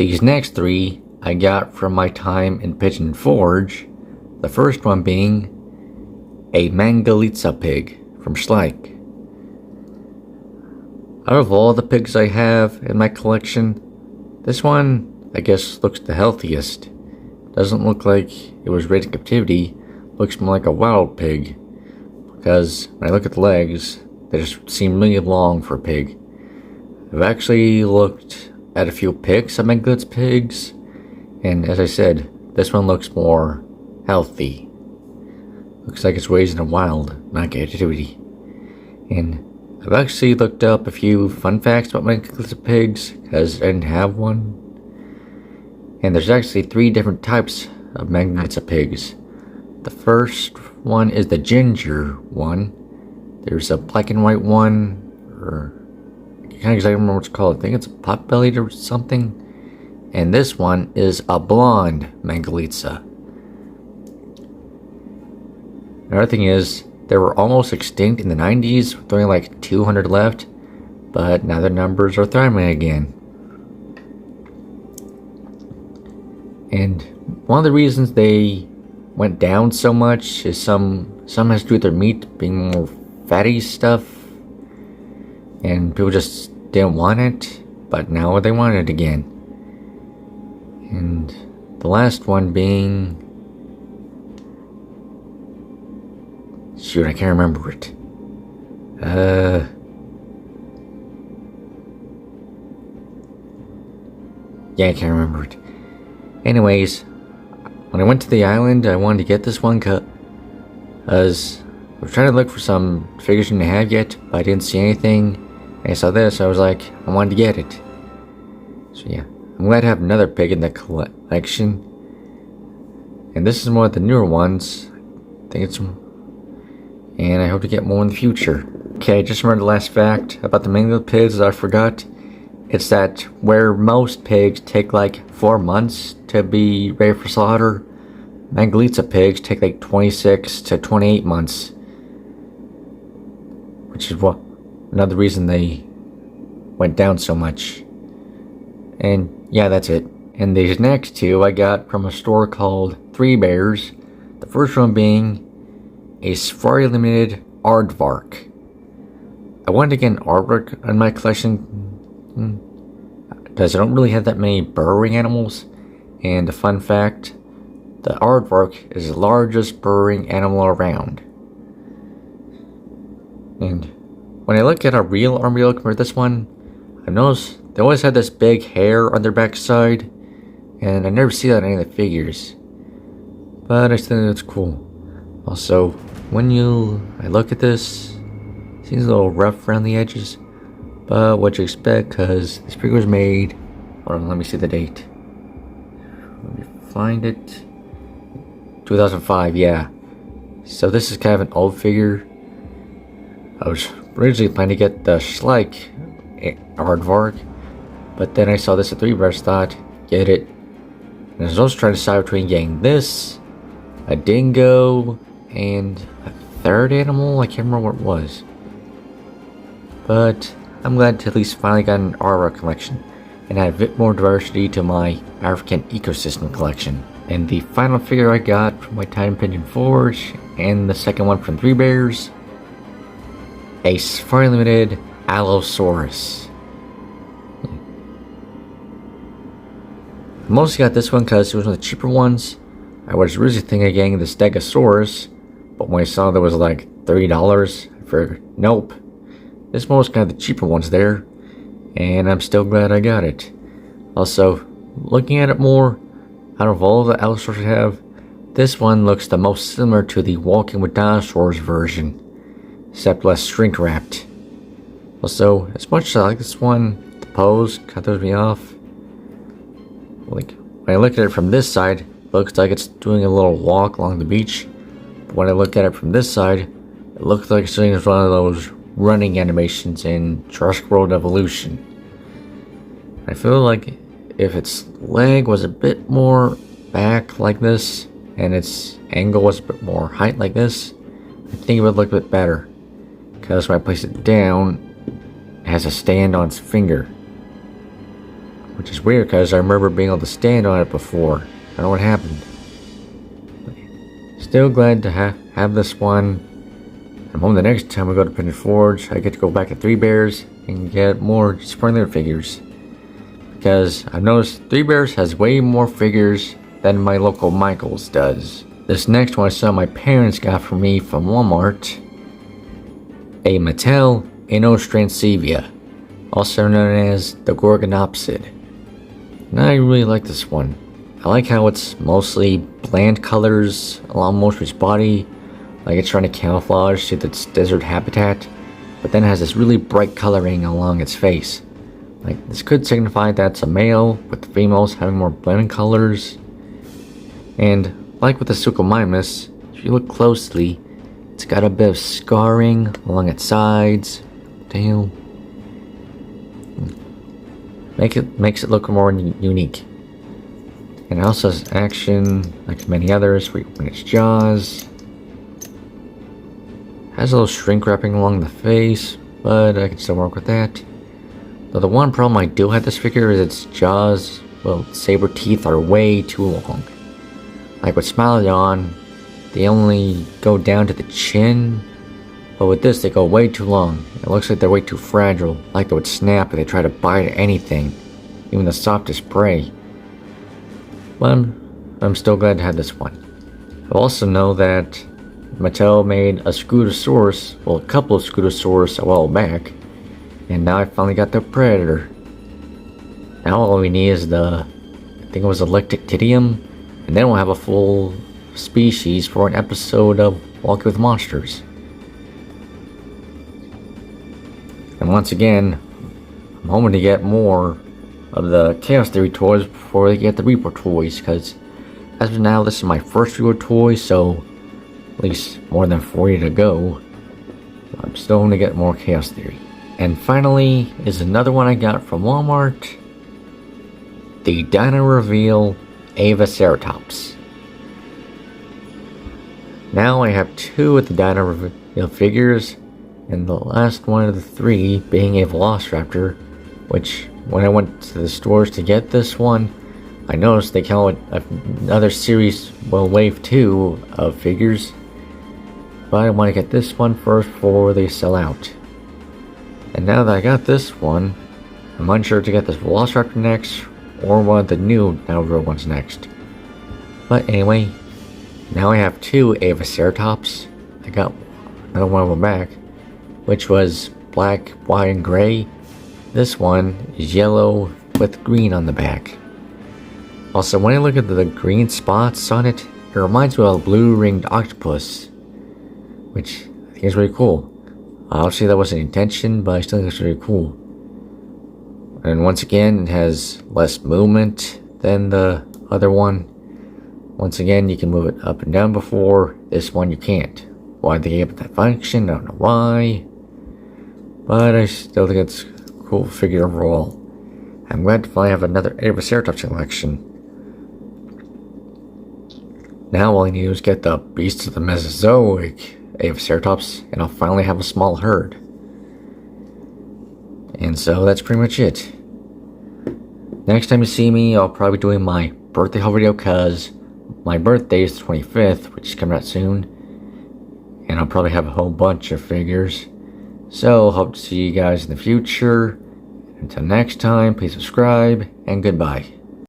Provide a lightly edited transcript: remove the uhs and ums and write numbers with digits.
These next three I got from my time in Pigeon Forge, the first one being a Mangalitsa pig from Schleich. Out of all the pigs I have in my collection, this one, I guess, looks the healthiest. Doesn't look like it was raised in captivity, looks more like a wild pig. Because when I look at the legs, they just seem really long for a pig. I've actually looked at a few pics of Mangalitsa pigs, and as I said, this one looks more healthy. Looks like it's raised in the wild, not captivity. And I've actually looked up a few fun facts about Mangalitsa pigs, because I didn't have one. And there's actually 3 different types of Mangalitsa pigs. The first one is the ginger one. There's a black and white one, or I can't exactly remember what it's called. I think it's a pot-bellied or something. And this one is a blonde Mangalitsa. Another thing is, they were almost extinct in the 90s, with only like 200 left, but now their numbers are thriving again. And one of the reasons they went down so much is some has to do with their meat being more fatty stuff, and people just didn't want it, but now they want it again. And the last one being, shoot, I can't remember it. Yeah, I can't remember it. Anyways, when I went to the island, I wanted to get this one because I was trying to look for some figures I didn't have yet, but I didn't see anything. And I saw this, I was like, I wanted to get it. So yeah, I'm glad to have another pig in the collection. And this is one of the newer ones. I think it's, and I hope to get more in the future. Okay, I just remembered the last fact about the Mangalitsa pigs that I forgot. It's that where most pigs take like 4 months to be ready for slaughter, Mangalitsa pigs take like 26 to 28 months. Which is another reason they went down so much. And yeah, that's it. And these next two I got from a store called Three Bears. The first one being a Safari Limited Aardvark. I wanted to get an aardvark in my collection because I don't really have that many burrowing animals. And a fun fact, the aardvark is the largest burrowing animal around. And when I look at a real armadillo compared to this one, I noticed they always had this big hair on their backside, and I never see that in any of the figures. But I still think it's cool. Also, when I look at this, it seems a little rough around the edges, but what you expect, because this figure was made, hold on, let me see the date. Let me find it. 2005, yeah. So this is kind of an old figure. I was originally planning to get the Schleich Aardvark, but then I saw this at Three Bears, thought, get it. And I was also trying to decide between getting this, a dingo, and a third animal. I can't remember what it was. But I'm glad to at least finally got an aardvark collection and add a bit more diversity to my African ecosystem collection. And the final figure I got from my time in Pigeon Forge, and the second one from Three Bears, a Safari Limited Allosaurus. I mostly got this one because it was one of the cheaper ones. I was originally thinking of getting the Stegosaurus, but when I saw there was like $30, I figured, nope. This one was kind of the cheaper ones there, and I'm still glad I got it. Also, looking at it more, out of all the Allosaurus I have, this one looks the most similar to the Walking with Dinosaurs version, except less shrink wrapped. Also, as much as I like this one, the pose kind of throws me off. Like, when I look at it from this side, it looks like it's doing a little walk along the beach. But when I look at it from this side, it looks like it's doing one of those running animations in Jurassic World Evolution. I feel like if its leg was a bit more back like this, and its angle was a bit more height like this, I think it would look a bit better. Because when I place it down, it has a stand on its finger. which is weird because I remember being able to stand on it before. I don't know what happened. Still glad to have this one. I'm hoping the next time we go to Pigeon Forge, I get to go back to Three Bears and get more Springler figures. Because I've noticed Three Bears has way more figures than my local Michaels does. This next one I saw my parents got for me from Walmart. A Mattel Inostransevia, also known as the Gorgonopsid. And I really like this one. I like how it's mostly bland colors along most of its body, like it's trying to camouflage to its desert habitat, but then has this really bright coloring along its face. Like, this could signify that it's a male, with the females having more blended colors. And like with the Suchomimus, if you look closely, it's got a bit of scarring along its sides, tail. Makes it look more unique. And it also has action, like many others, where you open its jaws. Has a little shrink wrapping along the face, but I can still work with that. Though the one problem I do have this figure is its jaws, well, saber teeth are way too long. Like with Smilodon, they only go down to the chin, but with this they go way too long. It looks like they're way too fragile, like they would snap if they try to bite at anything, even the softest prey. But I'm still glad to have this one. I also know that Mattel made a Scutosaurus, well, a couple of Scutosaurus a while back, and now I finally got the Predator. Now all we need is I think it was Electictidium, and then we'll have a full species for an episode of Walking with Monsters. And once again, I'm hoping to get more of the Chaos Theory toys before they get the Reaper toys, because as of now, this is my first Reaper toy, so at least more than 40 to go. I'm still going to get more Chaos Theory. And finally is another one I got from Walmart, the Dino Reveal Avaceratops. Now I have two of the Dino Reveal figures, and the last one of the three being a Velociraptor, which when I went to the stores to get this one, I noticed they call it another series, well, wave 2 of figures. But I want to get this one first before they sell out. And now that I got this one, I'm unsure to get this Velociraptor next, or one of the new Dino Reveal ones next. But anyway, now I have two Avaceratops. I got another one of them back, which was black, white, and gray. This one is yellow with green on the back. Also, when I look at the green spots on it, it reminds me of a blue-ringed octopus, which I think is really cool. Obviously that wasn't intention, but I still think it's really cool. And once again, it has less movement than the other one. Once again, you can move it up and down before. This one you can't. Why they gave it that function, I don't know why. But I still think it's a cool figure overall. I'm glad to finally have another Avaceratops collection. Now all I need to do is get the Beasts of the Mesozoic Avaceratops, and I'll finally have a small herd. And so that's pretty much it. Next time you see me, I'll probably be doing my birthday haul video, because my birthday is the 25th, which is coming out soon. And I'll probably have a whole bunch of figures. So, hope to see you guys in the future. Until next time, please subscribe, and goodbye.